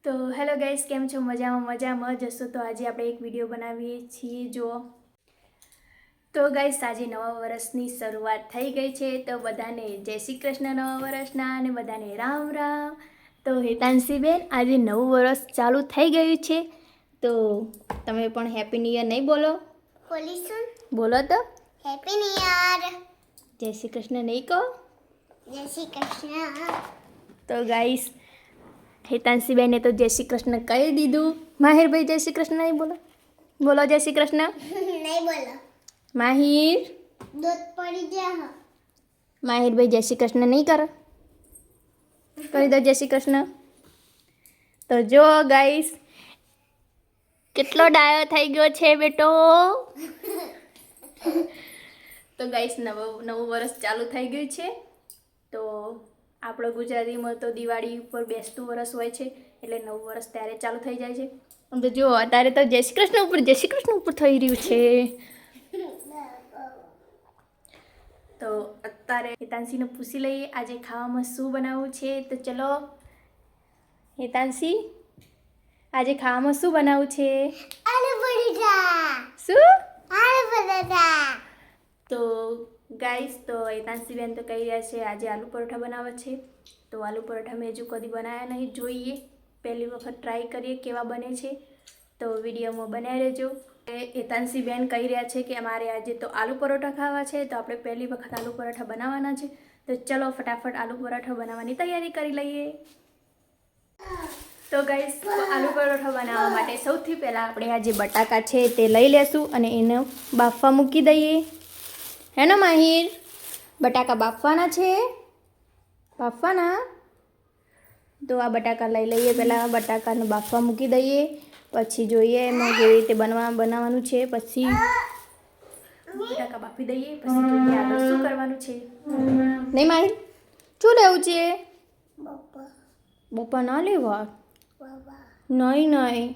તો hello guys, કેમ છો? મજામાં જશો તો આજે આપણે એક વિડીયો બનાવીએ છીએ. જો તો ગાઈસ, આજે નવા વર્ષની શરૂઆત થઈ ગઈ છે, તો બધાને જય શ્રી કૃષ્ણ નવા વર્ષના, અને બધાને રામ રામ. તો હેતાંશી બેન, આજે નવું વર્ષ ચાલુ થઈ ગયું છે, તો તમે પણ હેપી ન્યુ યર નહીં બોલો? બોલીશું. બોલો તો. Happy new year. જય શ્રી કૃષ્ણ નહીં કહો? જય શ્રી કૃષ્ણ. તો ગાઈસ, હેતાંશી બેને તો જય શ્રી કૃષ્ણ કહી દીધું. માહિરભાઈ, જય શ્રી કૃષ્ણ નહીં બોલો? બોલો જય શ્રી કૃષ્ણ. નહીં બોલો. માહિર, દૂધ પડી ગયા. માહિરભાઈ જય શ્રી કૃષ્ણ નહીં કરો? કરી દો જય શ્રી કૃષ્ણ. તો જો ગાઈસ, કેટલો ડાયો થઈ ગયો છે બેટો. તો ગાઈસ, નવું વર્ષ ચાલુ થઈ ગયું છે. તો આપણો ગુજરાતીમાં તો દિવાળી ઉપર બેસતું વર્ષ હોય છે, એટલે નવું વર્ષ ત્યારે ચાલુ થઈ જાય છે. તો જો અત્યારે તો જય શ્રી કૃષ્ણ ઉપર થઈ રહ્યું છે. તો અત્યારે હેતાંશીને પૂછી લઈએ આજે ખાવામાં શું બનાવવું છે. તો ચલો હેતાંશી, આજે ખાવામાં શું બનાવવું છે? આલુ પરોઠા. શું? આલુ પરોઠા. તો ગાઈસ, તો હેતાંશી બેન તો કહી રહ્યા છે આજે આલુ પરોઠા બનાવવા છે. તો આલુ પરોઠા મેં હજુ કદી બનાવ્યા નહીં, જોઈએ પહેલી વખત ટ્રાય કરીએ કેવા બને છે. તો વિડીયોમાં બનાવી રહેજો. હેતાંશી બેન કહી રહ્યા છે કે અમારે આજે તો આલુ પરોઠા ખાવા છે, તો આપણે પહેલી વખત આલુ પરોઠા બનાવવાના છે. તો ચલો ફટાફટ આલુ પરોઠા બનાવવાની તૈયારી કરી લઈએ. તો ગાઈસ, આલુ પરોઠા બનાવવા માટે સૌથી પહેલાં આપણે આ જે બટાકા છે તે લઈ લેશું અને એને બાફવા મૂકી દઈએ. હે ને માહિર? બટાકા બાફવાના છે, બાફવાના. તો આ બટાકા લઈ લઈએ, પહેલાં બટાકાને બાફવા મૂકી દઈએ, પછી જોઈએ એમાં કેવી રીતે બનાવવાનું છે. પછી બટાકા બાફી દઈએ, પછી જોઈએ આગળ શું કરવાનું છે. નહીં માહિર, શું લેવું છે? બપા ના લેવા. નહીં.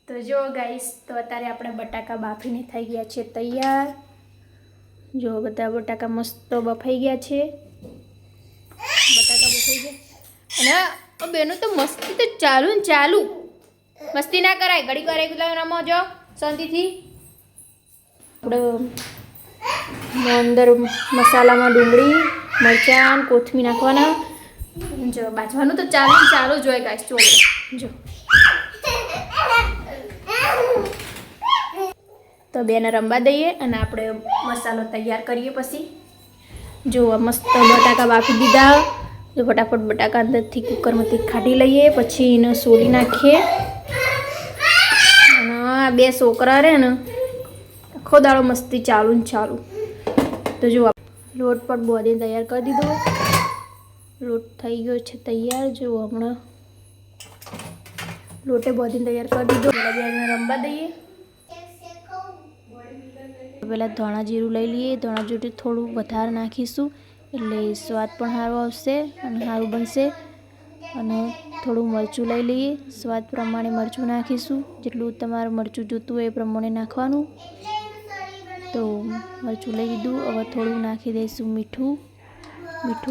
તો જો ગાઈસ, તો અત્યારે આપણે બટાકા બાફીને થઈ ગયા છે તૈયાર. જો બધા બટાકા મસ્ત બફાઈ ગયા છે. બટાકા બફાઈ ગયા અને બેનો તો મસ્તી તો ચાલુ. મસ્તી ના કરાય, ઘડીક વાર એકલા રમો. જો શાંતિથી. આપણે અંદર મસાલામાં ડુંગળી, મરચાં, કોથમીર નાખવાના. જો બાજવાનું તો ચાલુ જ હોય ગાઈસ. જો તો બેને રમવા દઈએ અને આપણે મસાલો તૈયાર કરીએ. પછી જો મસ્ત બટાકા બાફી દીધા. જો ફટાફટ બટાકા અંદરથી કુકરમાંથી કાઢી લઈએ, પછી એને સોલી નાખીએ. અને આ બે છોકરા રહે ને, આખો દાડો મસ્તી ચાલુ. તો જો લોટ પણ બોધીને તૈયાર કરી દીધો. લોટ થઈ ગયો છે તૈયાર. જો હમણાં લોટે બોધીને તૈયાર કરી દીધો. બેને રમવા દઈએ. પહેલાં ધાણા જીરું લઈ લઈએ. ધાણા જીરું થોડું વધારે નાખીશું એટલે સ્વાદ પણ સારો આવશે અને સારું બનશે. અને થોડું મરચું લઈ લઈએ. સ્વાદ પ્રમાણે મરચું નાખીશું. જેટલું તમારે મરચું જોતું હોય એ પ્રમાણે નાખવાનું. તો મરચું લઈ લીધું. હવે થોડું નાખી દઈશું મીઠું.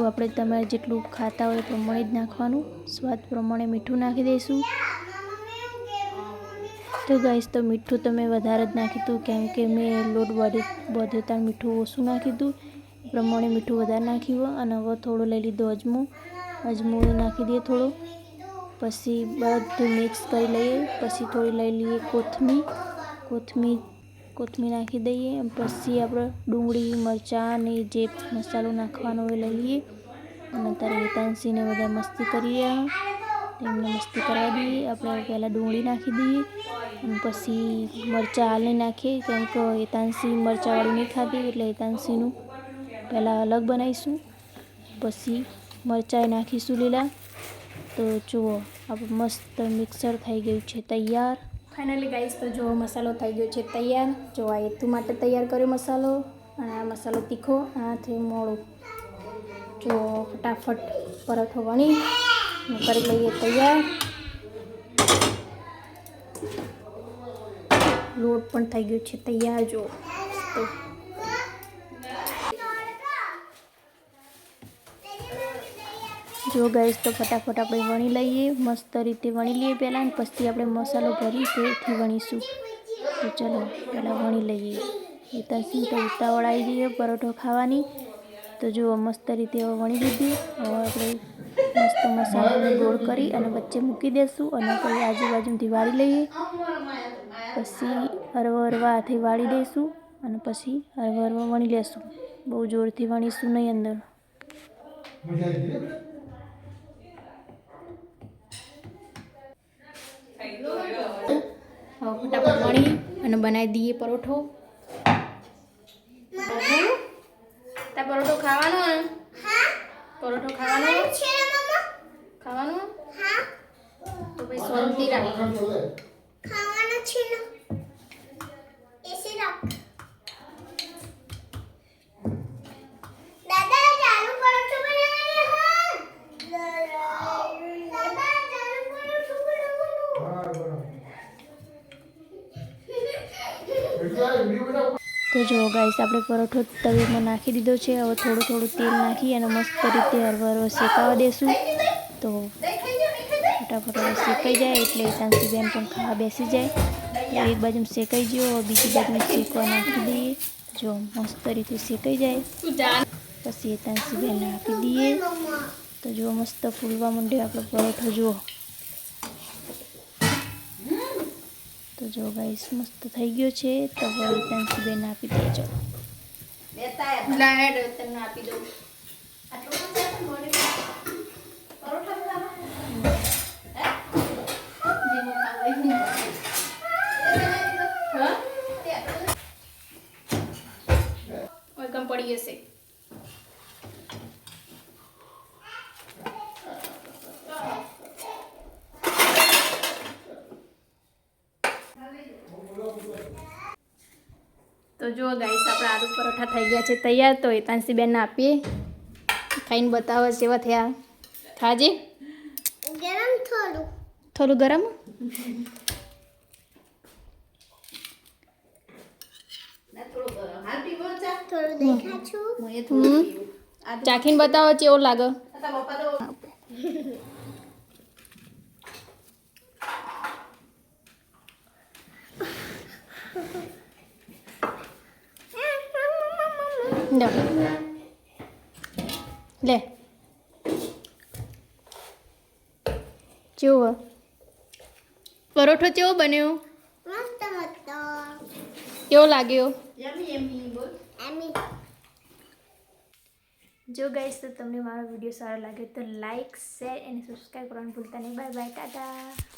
આપણે તમારે જેટલું ખાતા હોય એ પ્રમાણે જ નાખવાનું. સ્વાદ પ્રમાણે મીઠું નાખી દઈશું. તો ગાઈસ, તો મીઠું તમે વધારે જ નાખ્યું હતું, કેમ કે મેં લોટ બધે ત્યાં મીઠું ઓછું નાખ્યું હતું, એ પ્રમાણે મીઠું વધારે નાખ્યું. અને હવે થોડું લઈ લીધું અજમો નાખી દઈએ થોડો. પછી બધું મિક્સ કરી લઈએ. પછી થોડી લઈ લઈએ કોથમીર નાખી દઈએ. પછી આપણે ડુંગળી, મરચાં અને જે મસાલો નાખવાનો એ લઈ લઈએ. અને અત્યારે હેતાંશીને બધા મસ્તી કરી રહ્યા, એમને મસ્તી કરાવી દઈએ. આપણે પહેલાં ડુંગળી નાખી દઈએ અને પછી મરચાં હાલ નહીં નાખીએ, કેમ કે હેતાંશી મરચાંવાળું નહીં ખાતી, એટલે હેતાંશીનું પહેલાં અલગ બનાવીશું. પછી મરચાં નાખીશું લીલા. તો જુઓ, આપણું મસ્ત મિક્સર થઈ ગયું છે તૈયાર. ફાઇનલી ગાઈસ, તો જો મસાલો થઈ ગયો છે તૈયાર. જો આ હેતુ માટે તૈયાર કર્યો મસાલો, અને આ મસાલો તીખો, આનાથી મોળો. જો ફટાફટ પરોઠો વણી કરી લઈએ તૈયાર. લોટ પણ થઈ ગયો છે તૈયાર. જો જો ગાઈસ તો ફટાફટ આપણે વણી લઈએ, મસ્ત રીતે વણી લઈએ પહેલાં, પછી આપણે મસાલો ભરી તેથી વણીશું. તો ચલો પહેલાં વણી લઈએ. હેતલસિંહ તો ઉતાવળ આવી જઈએ પરોઠો ખાવાની. તો જુઓ મસ્ત રીતે હવે વણી લીધી. હવે આપણે મસ્ત મસાલાને ગોળ કરી અને વચ્ચે મૂકી દઈશું અને પછી આજુબાજુથી વાળી લઈએ. પછી હરવા હાથે વાળી દઈશું અને પછી હરવા વણી લેશું. બહુ જોરથી વણીશું નહીં અંદર. હવે ફટાફટ વણી અને બનાવી દઈએ પરોઠો. તા પરોઠો ખાવાનો ને? પરોઠો ખાવાનો ખાવાનો તો ભાઈ શાંતિ રાખ. ખાવાનો છે ને એસી રાખ. દાદા ચાલુ પરોઠો બનાવવાનો હા. દાદા ચાલુ પરોઠો બનાવવાનો. તો જો ગાઈસ આપણે પરોઠો તવીમાં નાખી દીધો છે. હવે થોડું થોડું તેલ નાખી અને મસ્ત રીતે હરવા શેકાવા દેશું. તો ફટાફટ હવે શેકાઈ જાય એટલે તાંસીબેન પણ ખાવા બેસી જાય. તો એક બાજુ શેકાઈ ગયો, બીજી બાજુ શેકવા નાખી દઈએ. જો મસ્ત રીતે શેકાઈ જાય પછી તાંસીબેન આપી દઈએ. તો જો મસ્ત ફૂલવા માંડે આપણો પરોઠો. જુઓ તો જો ગાઈસ મસ્ત થઈ ગયો છે. તો હવે તાંસીબેન આપી દેજો. આપી દઉં. કમ પડી જશે. તો જો ગાઈસ આપણા આલુ પરોઠા થઈ ગયા છે તૈયાર. તો હેતાંશીબેનને આપીએ. ખાઈને બતાવો જેવા થયા. ખાજે. ગરમ થોડું થોડું ગરમ. થોડું દેખા છું. ચાખીને બતાવો કેવો લાગે. લે કેવો પરોઠો કેવો બન્યો? મસ્ત હતો. કેવો લાગ્યો? એમી જો ગાઈસ તો તમને મારો વિડીયો સારો લાગે તો લાઈક, શેર અને સબસ્ક્રાઈબ કરવાનું ભૂલતા નહીં. Bye bye, Tata.